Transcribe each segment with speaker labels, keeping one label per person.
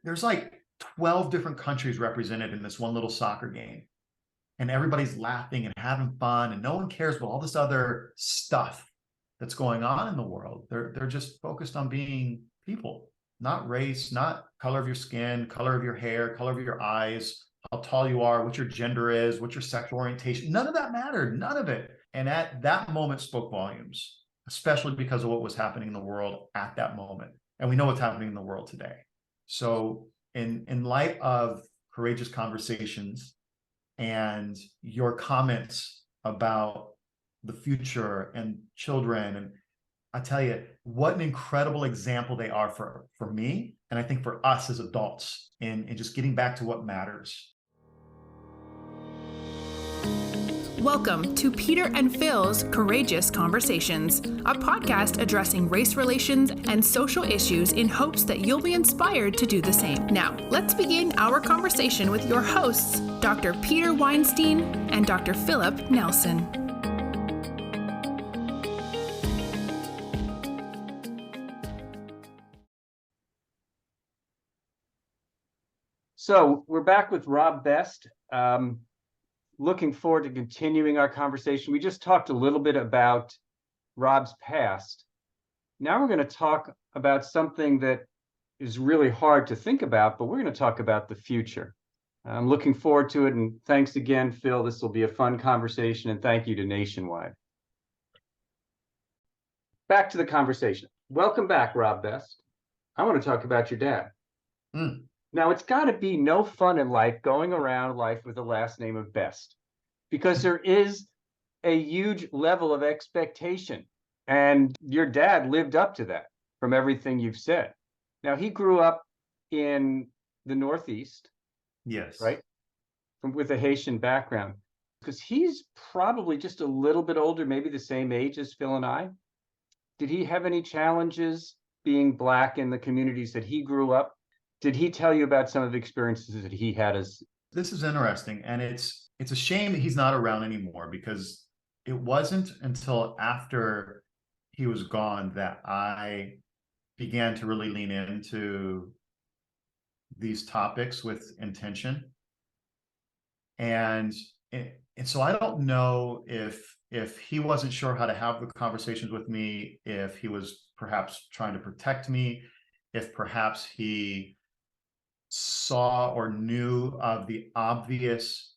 Speaker 1: there's like 12 different countries represented in this one little soccer game. And everybody's laughing and having fun, and no one cares about all this other stuff that's going on in the world. They're just focused on being people, not race, not color of your skin, color of your hair, color of your eyes, how tall you are, what your gender is, what your sexual orientation. None of that mattered, none of it. And at that moment spoke volumes, especially because of what was happening in the world at that moment. And we know what's happening in the world today. So in light of Courageous Conversations and your comments about the future and children, and I tell you what an incredible example they are for me, and I think for us as adults in just getting back to what matters.
Speaker 2: Welcome to Peter and Phil's Courageous Conversations, a podcast addressing race relations and social issues in hopes that you'll be inspired to do the same. Now, let's begin our conversation with your hosts, Dr. Peter Weinstein and Dr. Philip Nelson.
Speaker 3: So we're back with Rob Best. Looking forward to continuing our conversation. We just talked a little bit about Rob's past. Now we're going to talk about something that is really hard to think about, but we're going to talk about the future. I'm looking forward to it. And thanks again, Phil. This will be a fun conversation. And thank you to Nationwide. Back to the conversation. Welcome back, Rob Best. I want to talk about your dad. Now, it's got to be no fun in life going around life with the last name of Best, because there is a huge level of expectation. And your dad lived up to that from everything you've said. Now, he grew up in the Northeast.
Speaker 1: Yes.
Speaker 3: Right? With a Haitian background, because he's probably just a little bit older, maybe the same age as Phil and I. Did he have any challenges being Black in the communities that he grew up? Did he tell you about some of the experiences that he had as...
Speaker 1: This is interesting, and it's a shame that he's not around anymore, because it wasn't until after he was gone that I began to really lean into these topics with intention. And so I don't know if he wasn't sure how to have the conversations with me, if he was perhaps trying to protect me, if perhaps he saw or knew of the obvious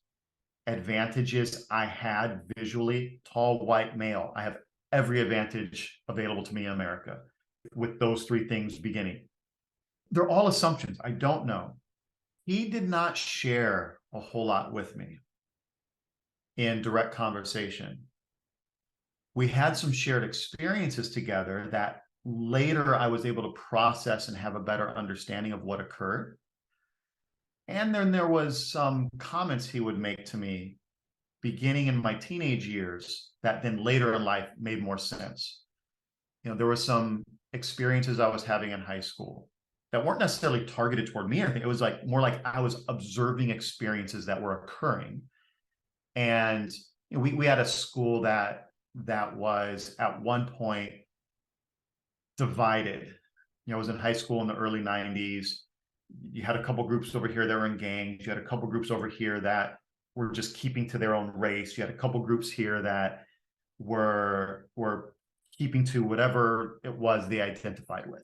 Speaker 1: advantages I had visually. Tall, white male. I have every advantage available to me in America with those three things beginning. They're all assumptions. I don't know. He did not share a whole lot with me in direct conversation. We had some shared experiences together that later I was able to process and have a better understanding of what occurred. And then there was some comments he would make to me beginning in my teenage years that then later in life made more sense. You know, there were some experiences I was having in high school that weren't necessarily targeted toward me or anything. It was like more like I was observing experiences that were occurring. And you know, we had a school that was at one point divided. You know, I was in high school in the early 90s. You had a couple groups over here that were in gangs. You had a couple groups over here that were just keeping to their own race. You had a couple groups here that were keeping to whatever it was they identified with.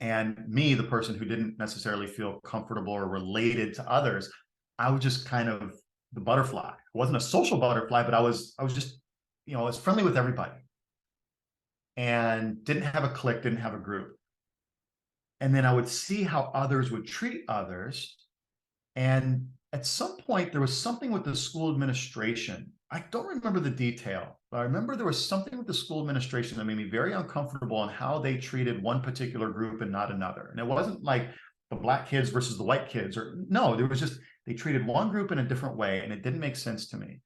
Speaker 1: And me, the person who didn't necessarily feel comfortable or related to others, I was just kind of the butterfly. I wasn't a social butterfly, but I was just, you know, I was friendly with everybody and didn't have a clique, didn't have a group. And then I would see how others would treat others. And at some point, there was something with the school administration. I don't remember the detail, but I remember there was something with the school administration that made me very uncomfortable on how they treated one particular group and not another. And it wasn't like the Black kids versus the white kids, or no, there was just, they treated one group in a different way, and it didn't make sense to me.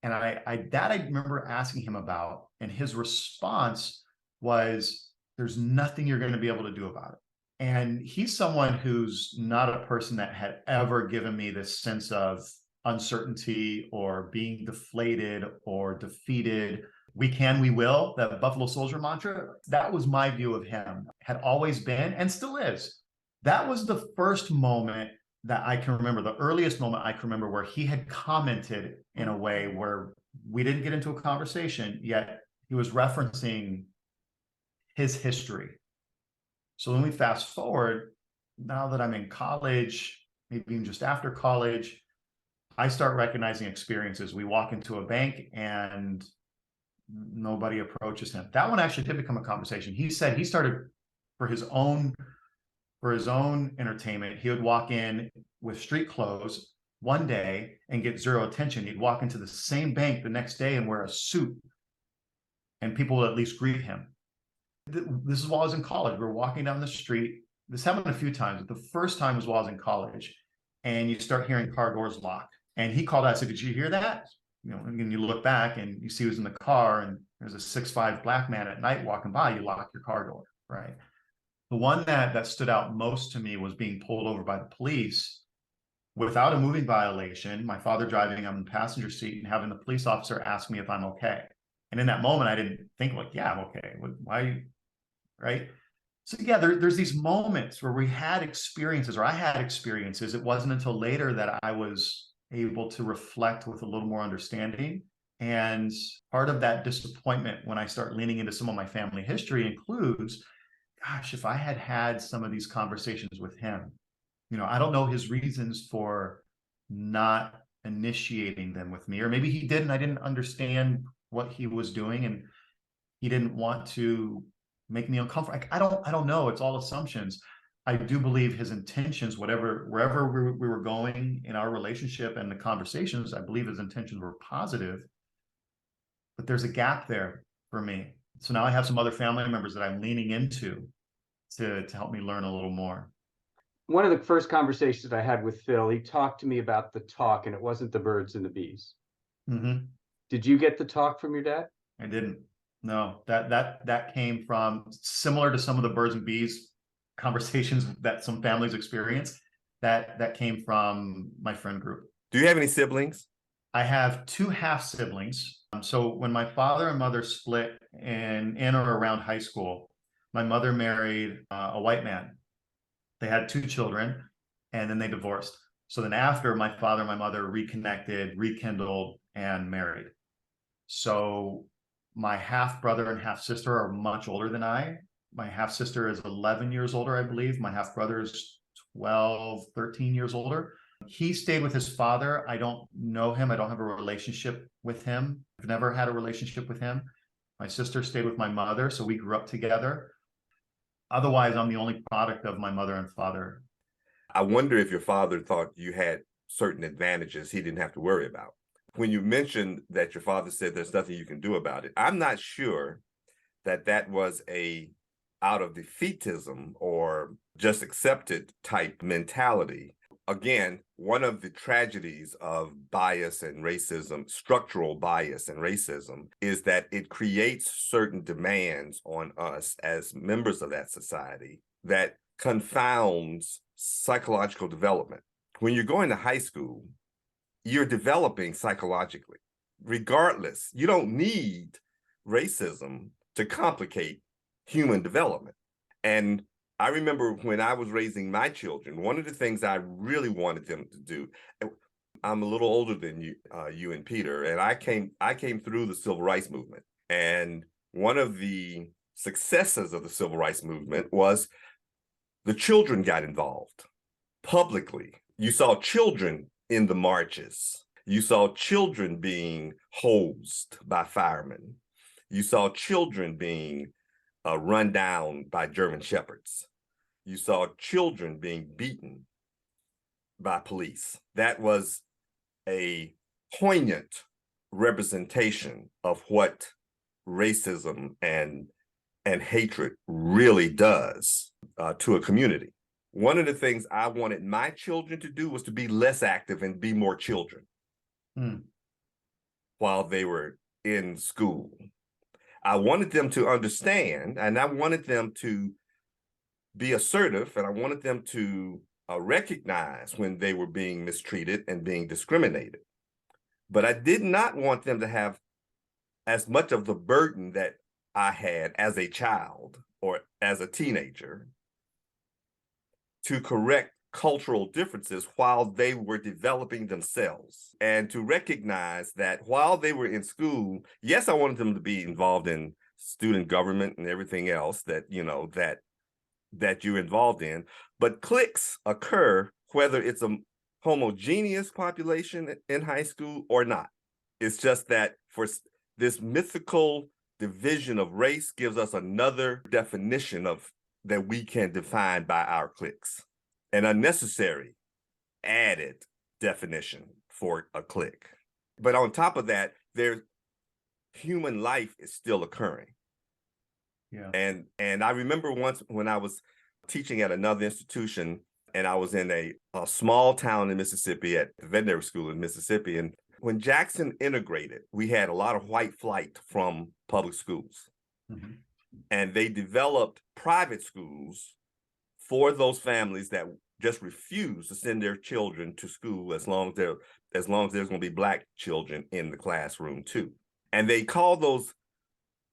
Speaker 1: And I remember asking him about, and his response was, there's nothing you're going to be able to do about it. And he's someone who's not a person that had ever given me this sense of uncertainty or being deflated or defeated. We can, we will, that Buffalo Soldier mantra, that was my view of him, had always been and still is. That was the first moment that I can remember, the earliest moment I can remember where he had commented in a way where we didn't get into a conversation, yet he was referencing his history. So when we fast forward, now that I'm in college, maybe even just after college, I start recognizing experiences. We walk into a bank and nobody approaches him. That one actually did become a conversation. He said he started for his own entertainment. He would walk in with street clothes one day and get zero attention. He'd walk into the same bank the next day and wear a suit, and people would at least greet him. This is while I was in college. We were walking down the street. This happened a few times. The first time was while I was in college, and you start hearing car doors lock. And he called out and said, "Did you hear that?" You know, and you look back and you see who's in the car, and there's a 6'5" black man at night walking by. You lock your car door, right? The one that stood out most to me was being pulled over by the police without a moving violation. My father driving, I'm in the passenger seat, and having the police officer ask me if I'm okay. And in that moment, I didn't think like, yeah, I'm okay. Why? Right? So yeah, there's these moments where we had experiences, or I had experiences. It wasn't until later that I was able to reflect with a little more understanding. And part of that disappointment when I start leaning into some of my family history includes, gosh, if I had had some of these conversations with him, you know, I don't know his reasons for not initiating them with me, or maybe he did and I didn't understand what he was doing and he didn't want to make me uncomfortable. I don't know. It's all assumptions. I do believe his intentions, wherever we were going in our relationship and the conversations, I believe his intentions were positive, but there's a gap there for me. So now I have some other family members that I'm leaning into to help me learn a little more.
Speaker 3: One of the first conversations I had with Phil, he talked to me about the talk, and it wasn't the birds and the bees.
Speaker 1: Mm-hmm.
Speaker 3: Did you get the talk from your dad?
Speaker 1: I didn't. No, that came from, similar to some of the birds and bees conversations that some families experience. That came from my friend group.
Speaker 4: Do you have any siblings?
Speaker 1: I have two half siblings. So when my father and mother split in or around high school, my mother married a white man. They had two children, and then they divorced. So then after, my father and my mother reconnected, rekindled, and married. So my half brother and half sister are much older than I. My half sister is 11 years older, I believe. My half brother is 12, 13 years older. He stayed with his father. I don't know him. I don't have a relationship with him. I've never had a relationship with him. My sister stayed with my mother, so we grew up together. Otherwise, I'm the only product of my mother and father.
Speaker 4: I wonder if your father thought you had certain advantages he didn't have to worry about. When you mentioned that your father said there's nothing you can do about it, I'm not sure that was a out of defeatism or just accepted type mentality. Again, one of the tragedies of bias and racism, structural bias and racism, is that it creates certain demands on us as members of that society that confounds psychological development. When you're going to high school, you're developing psychologically. Regardless, you don't need racism to complicate human development. And I remember when I was raising my children, one of the things I really wanted them to do, I'm a little older than you and Peter, and I came through the civil rights movement. And one of the successes of the civil rights movement was the children got involved publicly. You saw children in the marches. You saw children being hosed by firemen. You saw children being run down by German shepherds. You saw children being beaten by police. That was a poignant representation of what racism and hatred really does to a community. One of the things I wanted my children to do was to be less active and be more children while they were in school. I wanted them to understand, and I wanted them to be assertive, and I wanted them to recognize when they were being mistreated and being discriminated. But I did not want them to have as much of the burden that I had as a child or as a teenager to correct cultural differences while they were developing themselves, and to recognize that while they were in school, yes, I wanted them to be involved in student government and everything else that, you know, that you're involved in, but cliques occur whether it's a homogeneous population in high school or not. It's just that for this mythical division of race gives us another definition of that we can define by our cliques, an unnecessary added definition for a clique. But on top of that, there's human life is still occurring.
Speaker 1: Yeah.
Speaker 4: And I remember once when I was teaching at another institution, and I was in a small town in Mississippi at the veterinary school in Mississippi. And when Jackson integrated, we had a lot of white flight from public schools. Mm-hmm. And they developed private schools for those families that just refuse to send their children to school as long as there's going to be Black children in the classroom too. And they call those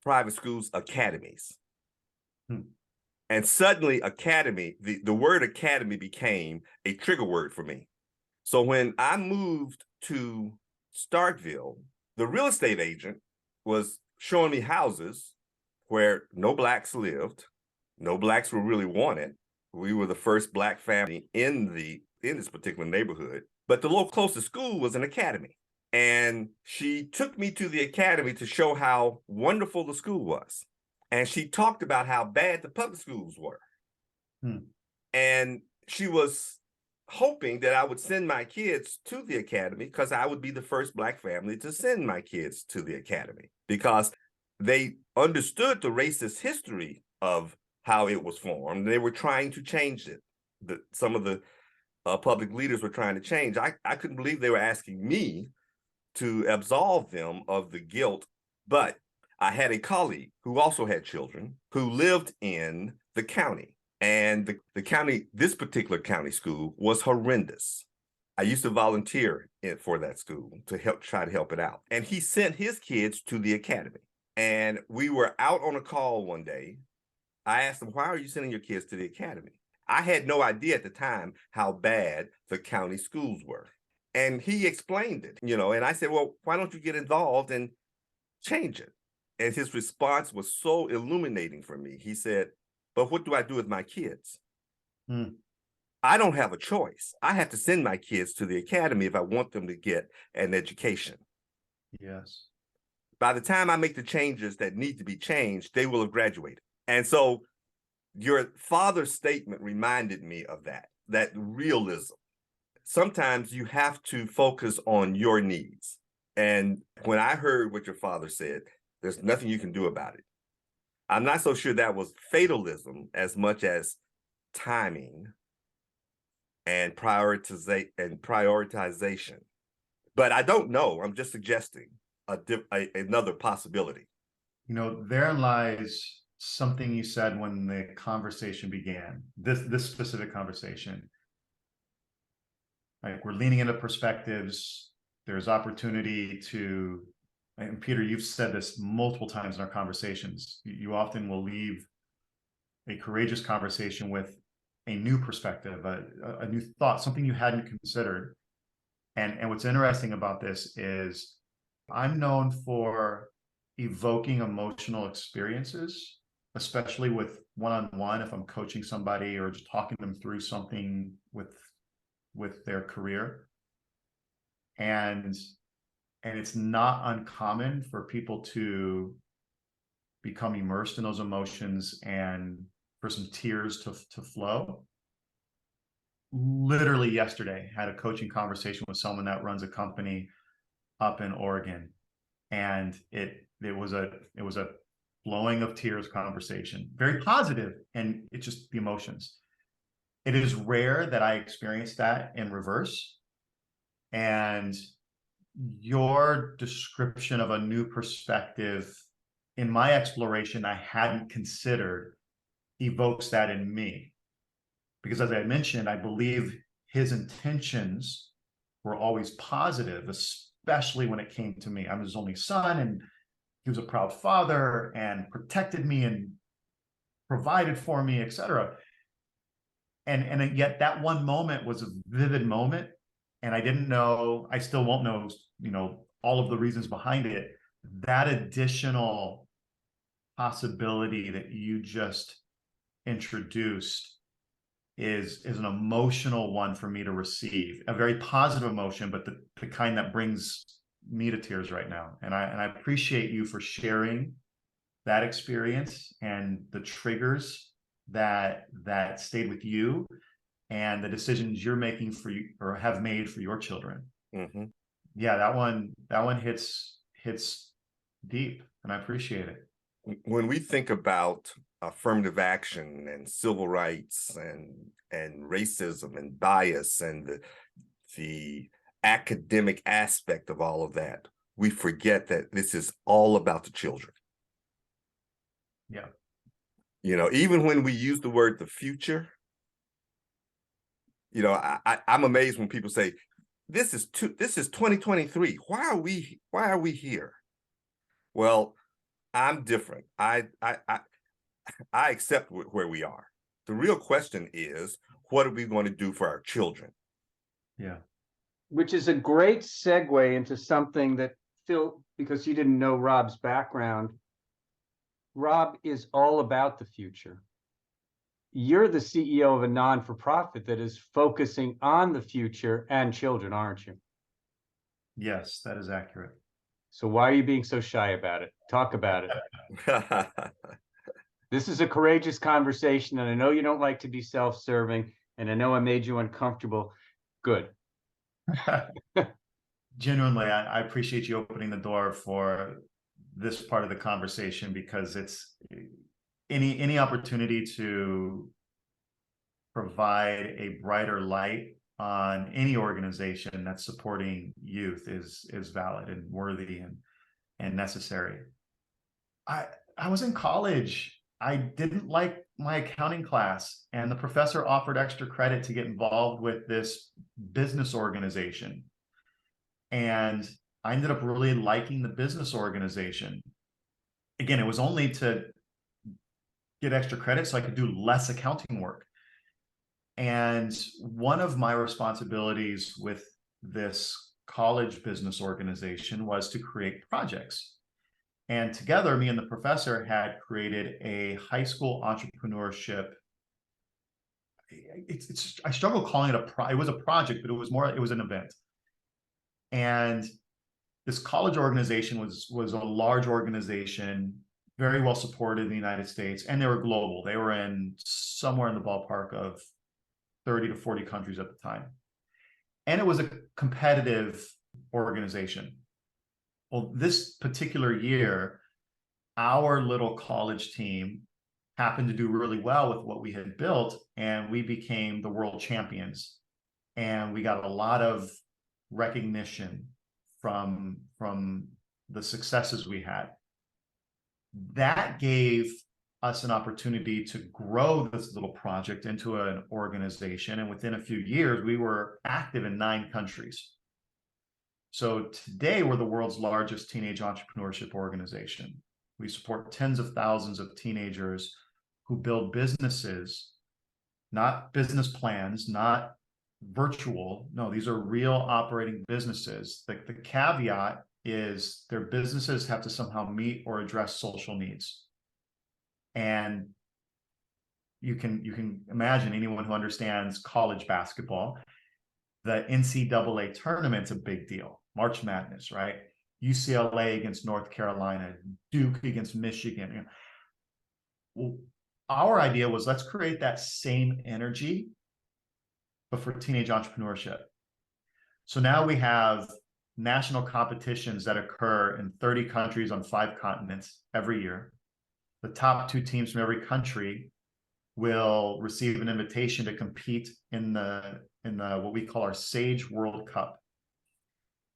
Speaker 4: private schools academies. And suddenly academy, the word academy became a trigger word for me. So when I moved to Starkville, the real estate agent was showing me houses where no Blacks lived, no Blacks were really wanted. We were the first Black family in this particular neighborhood, but the local closest school was an academy. And she took me to the academy to show how wonderful the school was. And she talked about how bad the public schools were. And she was hoping that I would send my kids to the academy because I would be the first Black family to send my kids to the academy, because they understood the racist history of how it was formed. They were trying to change it. Some of the public leaders were trying to change. I couldn't believe they were asking me to absolve them of the guilt. But I had a colleague who also had children who lived in the county, and the county, this particular county school was horrendous. I used to volunteer for that school to try to help it out. And he sent his kids to the academy. And we were out on a call one day. I asked him, why are you sending your kids to the academy? I had no idea at the time how bad the county schools were. And he explained it, and I said, well, why don't you get involved and change it? And his response was so illuminating for me. He said, but what do I do with my kids? I don't have a choice. I have to send my kids to the academy if I want them to get an education.
Speaker 1: Yes.
Speaker 4: By the time I make the changes that need to be changed, they will have graduated. And so your father's statement reminded me of that realism. Sometimes you have to focus on your needs. And when I heard what your father said, there's nothing you can do about it, I'm not so sure that was fatalism as much as timing and prioritization. But I don't know. I'm just suggesting another possibility.
Speaker 1: Therein lies something you said when the conversation began, this specific conversation. Like, we're leaning into perspectives. There's opportunity to, and Peter, you've said this multiple times in our conversations. You often will leave a courageous conversation with a new perspective, a new thought, something you hadn't considered. And what's interesting about this is I'm known for evoking emotional experiences, especially with one-on-one, if I'm coaching somebody or just talking them through something with their career. And it's not uncommon for people to become immersed in those emotions and for some tears to flow. Literally yesterday, had a coaching conversation with someone that runs a company up in Oregon, and it was a flowing of tears conversation, very positive, and it's just the emotions. It is rare that I experience that in reverse. And your description of a new perspective in my exploration I hadn't considered evokes that in me. Because as I mentioned, I believe his intentions were always positive, especially when it came to me. I'm his only son, and he was a proud father and protected me and provided for me, etc. and yet that one moment was a vivid moment, and I didn't know, I still won't know, all of the reasons behind it. That additional possibility that you just introduced is an emotional one for me to receive, a very positive emotion, but the kind that brings me to tears right now. And I appreciate you for sharing that experience and the triggers that stayed with you and the decisions you're making for you or have made for your children.
Speaker 4: Mm-hmm.
Speaker 1: Yeah, that one hits deep, and I appreciate it.
Speaker 4: When we think about affirmative action and civil rights and racism and bias and the academic aspect of all of that, we forget that this is all about the children.
Speaker 1: Yeah.
Speaker 4: Even when we use the word the future, I'm amazed when people say, this is 2023. Why are we here? Well, I'm different. I accept where we are. The real question is, what are we going to do for our children?
Speaker 1: Yeah.
Speaker 3: Which is a great segue into something that Phil, because you didn't know Rob's background, Rob is all about the future. You're the CEO of a non-for-profit that is focusing on the future and children, aren't you?
Speaker 1: Yes, that is accurate.
Speaker 3: So why are you being so shy about it? Talk about it. This is a courageous conversation, and I know you don't like to be self-serving, and I know I made you uncomfortable. Good.
Speaker 1: Genuinely, I appreciate you opening the door for this part of the conversation, because it's any opportunity to provide a brighter light on any organization that's supporting youth is valid and worthy and necessary. I was in college. I didn't like my accounting class, and the professor offered extra credit to get involved with this business organization. And I ended up really liking the business organization. Again, it was only to get extra credit so I could do less accounting work. And one of my responsibilities with this college business organization was to create projects. And together, me and the professor had created a high school entrepreneurship. I struggle calling it it was a project, but it was an event. And this college organization was a large organization, very well supported in the United States, and they were global. They were in somewhere in the ballpark of 30 to 40 countries at the time. And it was a competitive organization. Well, this particular year, our little college team happened to do really well with what we had built, and we became the world champions. And we got a lot of recognition from the successes we had. That gave us an opportunity to grow this little project into an organization. And within a few years, we were active in 9 countries. So today we're the world's largest teenage entrepreneurship organization. We support tens of thousands of teenagers who build businesses, not business plans, not virtual. No, these are real operating businesses. The caveat is their businesses have to somehow meet or address social needs. And you can imagine, anyone who understands college basketball, the NCAA tournament's a big deal. March Madness, right? UCLA against North Carolina, Duke against Michigan. Well, our idea was, let's create that same energy, but for teenage entrepreneurship. So now we have national competitions that occur in 30 countries on 5 continents every year. The top 2 teams from every country will receive an invitation to compete in the what we call our Sage World Cup.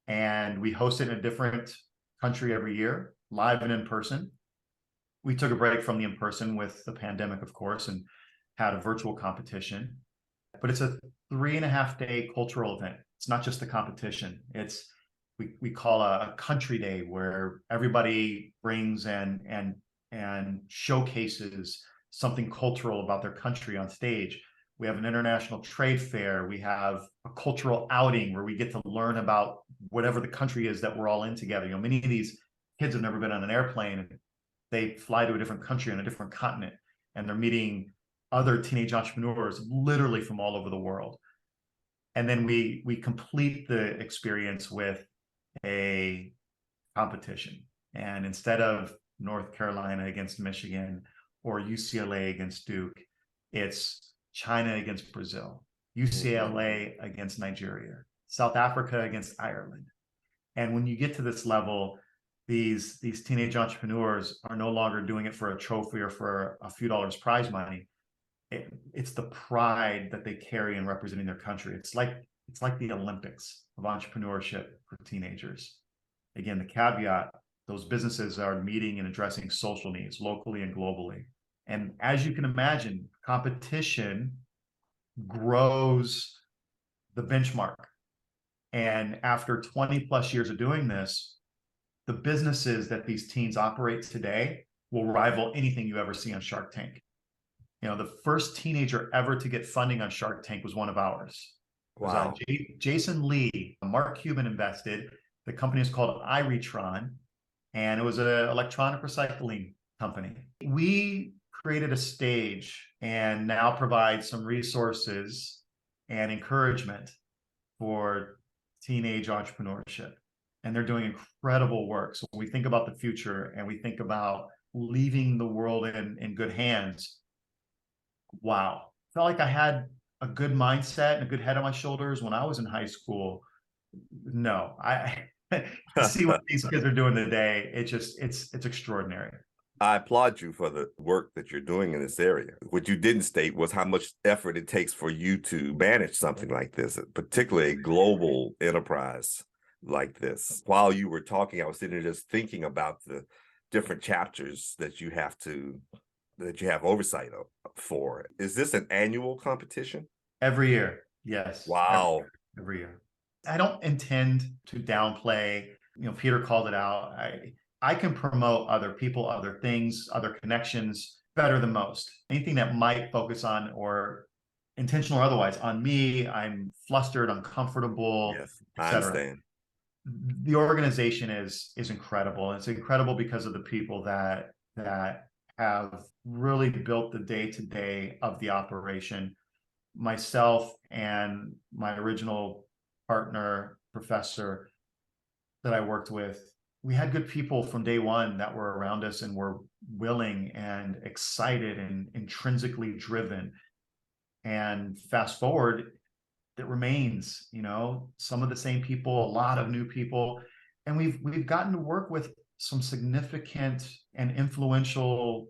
Speaker 1: And we host it in a different country every year, live and in person. We took a break from the in-person with the pandemic, of course, and had a virtual competition. But it's a 3.5-day cultural event. It's not just the competition. It's we call a country day, where everybody brings and showcases something cultural about their country on stage. We have an international trade fair. We have a cultural outing where we get to learn about whatever the country is that we're all in together. You know, many of these kids have never been on an airplane. They fly to a different country on a different continent, and they're meeting other teenage entrepreneurs literally from all over the world. And then we complete the experience with a competition. And instead of North Carolina against Michigan or UCLA against Duke, it's China against Brazil, UCLA against Nigeria, South Africa against Ireland. And when you get to this level, these teenage entrepreneurs are no longer doing it for a trophy or for a few dollars prize money. It's the pride that they carry in representing their country. It's like the Olympics of entrepreneurship for teenagers. Again, the caveat, those businesses are meeting and addressing social needs locally and globally. And as you can imagine, competition grows the benchmark. And after 20 plus years of doing this, the businesses that these teens operate today will rival anything you ever see on Shark Tank. You know, the first teenager ever to get funding on Shark Tank was one of ours.
Speaker 4: Wow.
Speaker 1: Jason Lee, Mark Cuban invested. The company is called Iretron, and it was an electronic recycling company. We created a stage and now provide some resources and encouragement for teenage entrepreneurship. And they're doing incredible work. So when we think about the future and we think about leaving the world in good hands, wow. Felt like I had a good mindset and a good head on my shoulders when I was in high school. No, to see what these kids are doing today, it's extraordinary.
Speaker 4: I applaud you for the work that you're doing in this area. What you didn't state was how much effort it takes for you to manage something like this, particularly a global enterprise like this. While you were talking, I was sitting there just thinking about the different chapters that you have oversight for. Is this an annual competition?
Speaker 1: Every year, yes.
Speaker 4: Wow.
Speaker 1: Every year. I don't intend to downplay, Peter called it out. I can promote other people, other things, other connections better than most. Anything that might focus on, or intentional or otherwise, on me, I'm flustered, uncomfortable.
Speaker 4: Yes, I understand.
Speaker 1: The organization is incredible. It's incredible because of the people that have really built the day-to-day of the operation. Myself and my original partner, professor that I worked with, we had good people from day one that were around us and were willing and excited and intrinsically driven. And fast forward, it remains, some of the same people, a lot of new people. And we've gotten to work with some significant and influential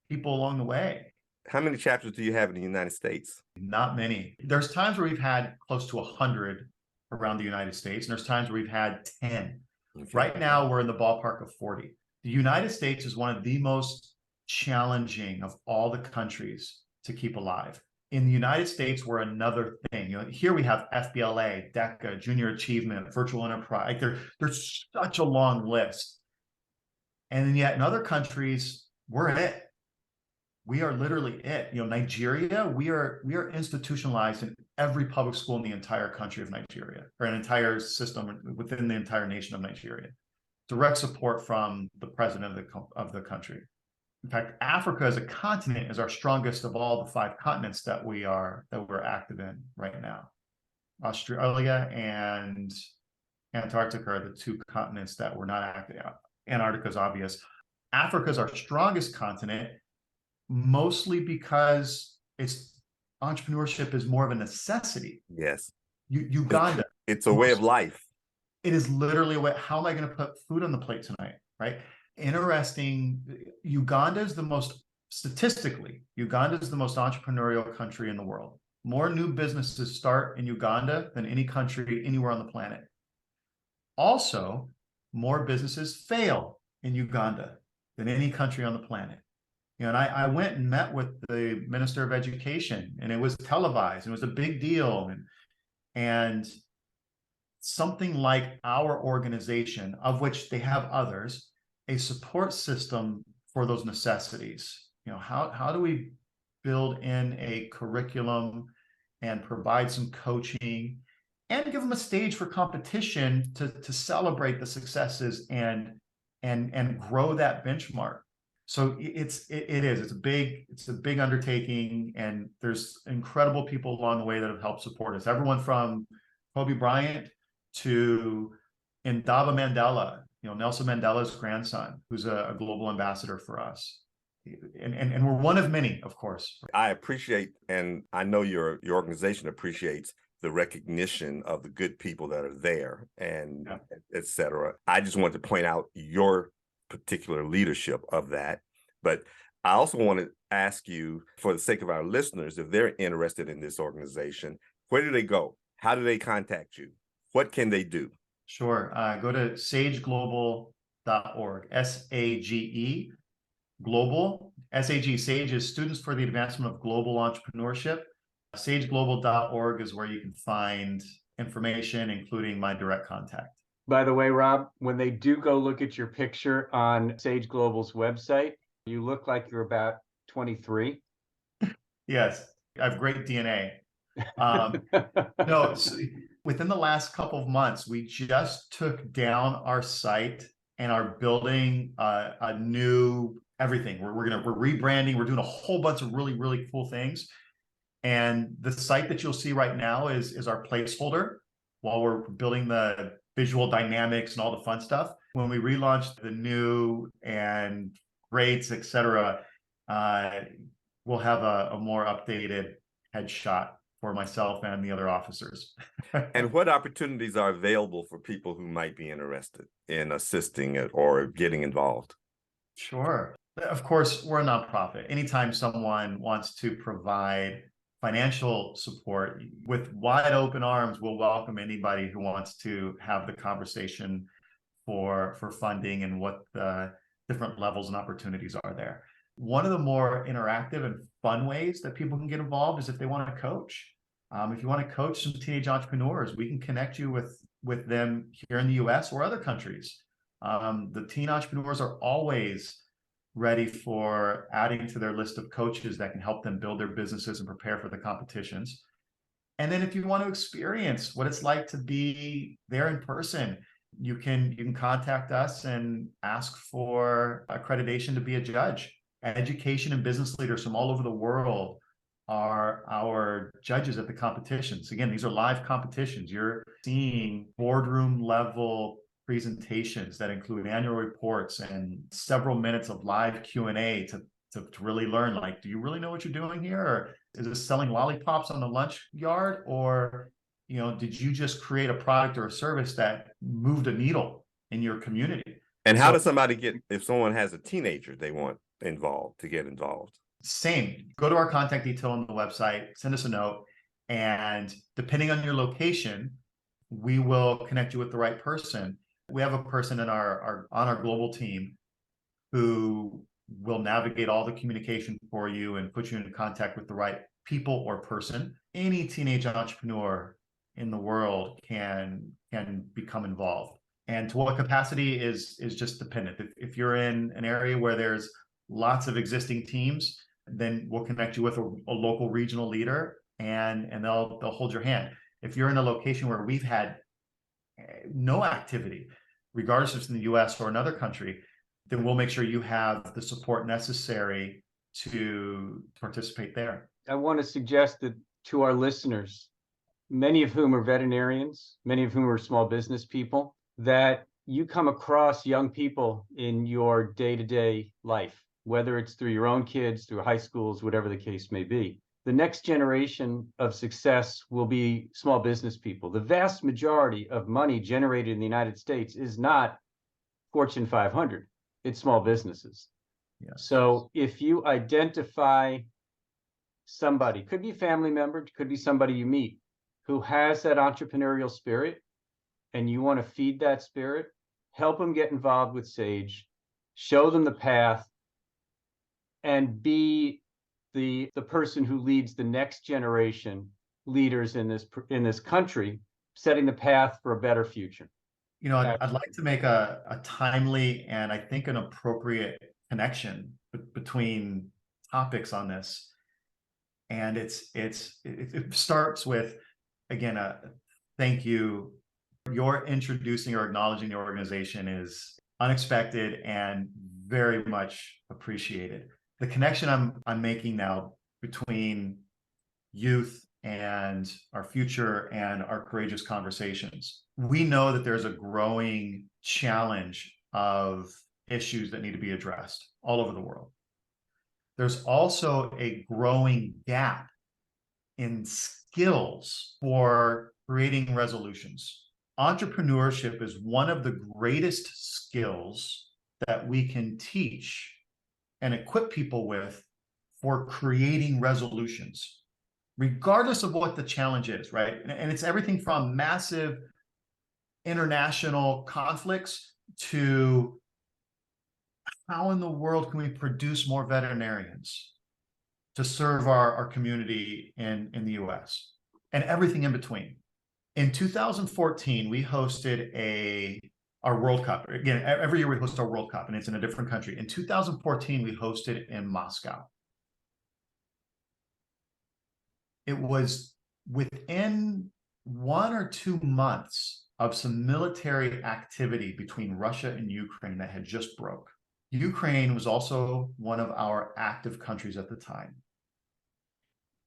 Speaker 1: people along the way.
Speaker 4: How many chapters do you have in the United States?
Speaker 1: Not many. There's times where we've had close to 100 around the United States, and there's times where we've had 10. Okay. Right now, we're in the ballpark of 40. The United States is one of the most challenging of all the countries to keep alive. In the United States, we're another thing. Here we have FBLA, DECA, Junior Achievement, Virtual Enterprise. There's such a long list. And yet in other countries, we're it. We are literally it. Nigeria, we are institutionalized in every public school in the entire country of Nigeria, or an entire system within the entire nation of Nigeria. Direct support from the president of the country. In fact, Africa as a continent is our strongest of all the 5 continents that we're active in right now. Australia and Antarctica are the 2 continents that we're not active in. Antarctica is obvious. Africa is our strongest continent, mostly because entrepreneurship is more of a necessity.
Speaker 4: Yes.
Speaker 1: Uganda.
Speaker 4: It's a way of life.
Speaker 1: It is literally a way. How am I going to put food on the plate tonight? Right. Interesting. Uganda is the most entrepreneurial country in the world. More new businesses start in Uganda than any country anywhere on the planet. Also, more businesses fail in Uganda than any country on the planet. And I went and met with the Minister of Education, and it was televised, and it was a big deal. And something like our organization, of which they have others, a support system for those necessities. How do we build in a curriculum and provide some coaching and give them a stage for competition to celebrate the successes and grow that benchmark. So it's a big undertaking, and there's incredible people along the way that have helped support us. Everyone from Kobe Bryant to Indaba Mandela, Nelson Mandela's grandson, who's a global ambassador for us. And we're one of many, of course.
Speaker 4: I appreciate, and I know your organization appreciates the recognition of the good people that are there, and et cetera. I just want to point out your particular leadership of that. But I also want to ask you, for the sake of our listeners, if they're interested in this organization, where do they go? How do they contact you? What can they do?
Speaker 1: Sure. Go to sageglobal.org, SAGE Global. SAG, SAGE is Students for the Advancement of Global Entrepreneurship. SageGlobal.org is where you can find information, including my direct contact.
Speaker 3: By the way, Rob, when they do go look at your picture on Sage Global's website, you look like you're about 23.
Speaker 1: Yes, I have great DNA. No, so within the last couple of months, we just took down our site and are building a new everything. We're rebranding. We're doing a whole bunch of really, really cool things. And the site that you'll see right now is our placeholder while we're building the visual dynamics and all the fun stuff. When we relaunch the new and grades, et cetera, we'll have a more updated headshot for myself and the other officers.
Speaker 4: And what opportunities are available for people who might be interested in assisting or getting involved?
Speaker 1: Sure. Of course, we're a nonprofit. Anytime someone wants to provide financial support, with wide open arms, we'll welcome anybody who wants to have the conversation for funding and what the different levels and opportunities are there. One of the more interactive and fun ways that people can get involved is if they want to coach. If you want to coach some teenage entrepreneurs, we can connect you with them here in the US or other countries. The teen entrepreneurs are always ready for adding to their list of coaches that can help them build their businesses and prepare for the competitions. And then if you want to experience what it's like to be there in person, you can contact us and ask for accreditation to be a judge. Education and business leaders from all over the world are our judges at the competitions. Again, these are live competitions. You're seeing boardroom level presentations that include annual reports and several minutes of live Q&A to really learn, like, do you really know what you're doing here? Or is this selling lollipops on the lunch yard? Or, did you just create a product or a service that moved a needle in your community?
Speaker 4: And how does somebody if someone has a teenager they want involved, to get involved?
Speaker 1: Same. Go to our contact detail on the website, send us a note, and depending on your location, we will connect you with the right person. We have a person on our global team who will navigate all the communication for you and put you in contact with the right people or person. Any teenage entrepreneur in the world can become involved. And to what capacity is just dependent. If you're in an area where there's lots of existing teams, then we'll connect you with a local regional leader and they'll hold your hand. If you're in a location where we've had no activity, regardless if it's in the US or another country, then we'll make sure you have the support necessary to participate there.
Speaker 3: I want to suggest that to our listeners, many of whom are veterinarians, many of whom are small business people, that you come across young people in your day-to-day life, whether it's through your own kids, through high schools, whatever the case may be. The next generation of success will be small business people. The vast majority of money generated in the United States is not Fortune 500, it's small businesses.
Speaker 1: Yes.
Speaker 3: So if you identify somebody, could be a family member, could be somebody you meet, who has that entrepreneurial spirit, and you want to feed that spirit, help them get involved with Sage, show them the path, and be the person who leads the next generation leaders in this country, setting the path for a better future.
Speaker 1: I'd like to make a timely and I think an appropriate connection between topics on this. And it starts with, again, a thank you. Your introducing or acknowledging the organization is unexpected and very much appreciated. The connection I'm making now between youth and our future and our courageous conversations. We know that there's a growing challenge of issues that need to be addressed all over the world. There's also a growing gap in skills for creating resolutions. Entrepreneurship is one of the greatest skills that we can teach and equip people with for creating resolutions, regardless of what the challenge is, right? And it's everything from massive international conflicts to how in the world can we produce more veterinarians to serve our community in the US, and everything in between. In 2014, we hosted our World Cup. Again, every year we host our World Cup, and it's in a different country. In 2014, we hosted it in Moscow. It was within 1 or 2 months of some military activity between Russia and Ukraine that had just broke. Ukraine was also one of our active countries at the time.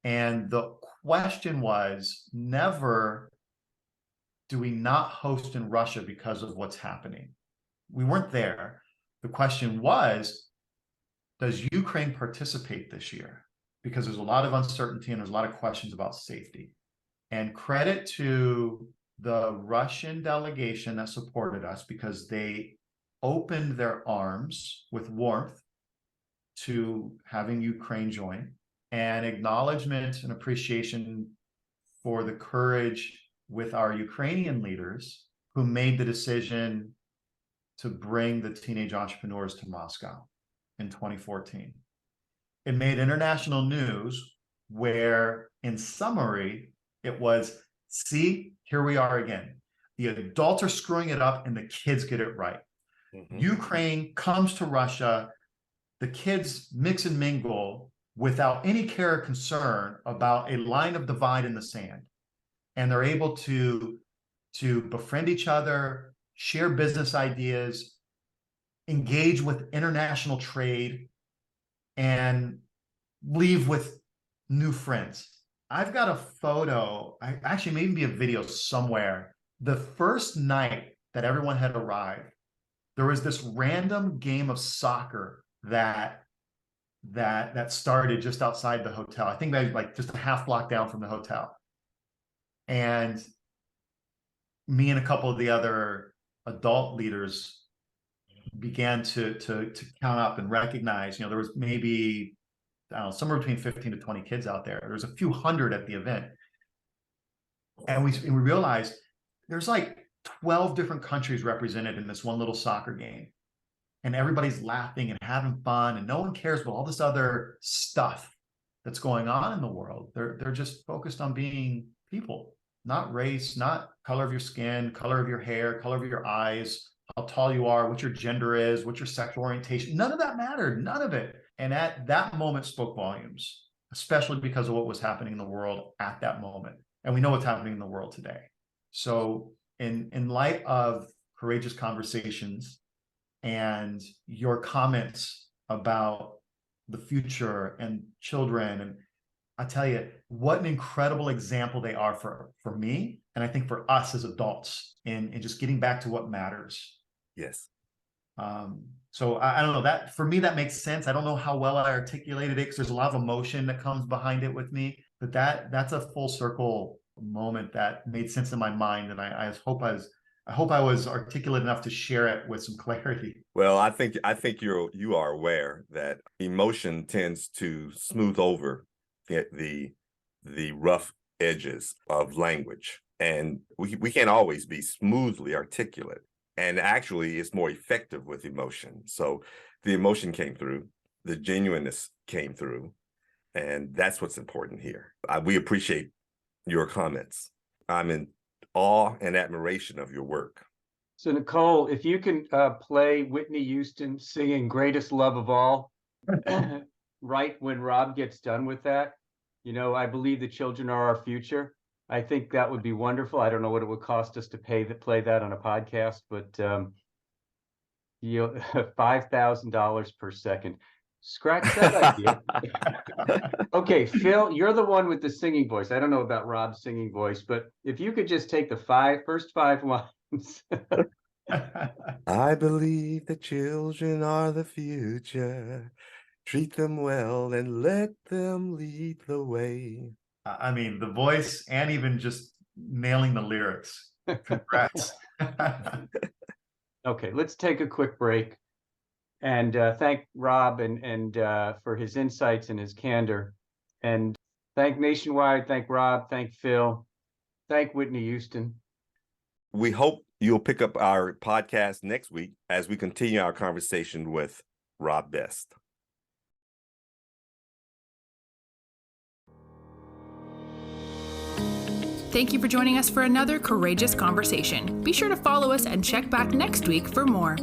Speaker 1: And the question was never, do we not host in Russia because of what's happening? We weren't there. The question was, does Ukraine participate this year? Because there's a lot of uncertainty and there's a lot of questions about safety. And credit to the Russian delegation that supported us, because they opened their arms with warmth to having Ukraine join, and acknowledgement and appreciation for the courage with our Ukrainian leaders who made the decision to bring the teenage entrepreneurs to Moscow in 2014. It made international news where, in summary, it was, see, here we are again. The adults are screwing it up and the kids get it right. Mm-hmm. Ukraine comes to Russia, the kids mix and mingle without any care or concern about a line of divide in the sand. And they're able to befriend each other, share business ideas, engage with international trade, and leave with new friends. I've got a photo, actually maybe a video somewhere. The first night that everyone had arrived, there was this random game of soccer that started just outside the hotel. I think maybe like just a half block down from the hotel. And me and a couple of the other adult leaders began to count up and recognize, there was maybe, I don't know, somewhere between 15 to 20 kids out there. There's a few hundred at the event. And we realized there's like 12 different countries represented in this one little soccer game. And everybody's laughing and having fun, and no one cares about all this other stuff that's going on in the world. They're just focused on being people, not race, not color of your skin, color of your hair, color of your eyes, how tall you are, what your gender is, what your sexual orientation. None of that mattered, none of it. And at that moment spoke volumes, especially because of what was happening in the world at that moment. And we know what's happening in the world today. So in light of courageous conversations and your comments about the future and children, and I tell you, what an incredible example they are for me, and I think for us as adults in just getting back to what matters.
Speaker 4: Yes.
Speaker 1: So I don't know, that for me, that makes sense. I don't know how well I articulated it because there's a lot of emotion that comes behind it with me, but that's a full circle moment that made sense in my mind, and I hope I was articulate enough to share it with some clarity.
Speaker 4: Well, I think you are aware that emotion tends to smooth over the rough edges of language, and we can't always be smoothly articulate. And actually, it's more effective with emotion. So the emotion came through, the genuineness came through, and that's what's important here. We appreciate your comments. I'm in awe and admiration of your work.
Speaker 3: So Nicole, if you can play Whitney Houston singing "Greatest Love of All" right when Rob gets done with that, I believe the children are our future. I think that would be wonderful. I don't know what it would cost us to play that on a podcast, but $5,000 per second. Scratch that idea. Okay, Phil, you're the one with the singing voice. I don't know about Rob's singing voice, but if you could just take the first five lines.
Speaker 4: I believe the children are the future. Treat them well and let them lead the way.
Speaker 1: I mean, the voice and even just nailing the lyrics. Congrats.
Speaker 3: Okay, let's take a quick break and thank Rob and for his insights and his candor. And thank Nationwide, thank Rob, thank Phil, thank Whitney Houston.
Speaker 4: We hope you'll pick up our podcast next week as we continue our conversation with Rob Best.
Speaker 2: Thank you for joining us for another courageous conversation. Be sure to follow us and check back next week for more.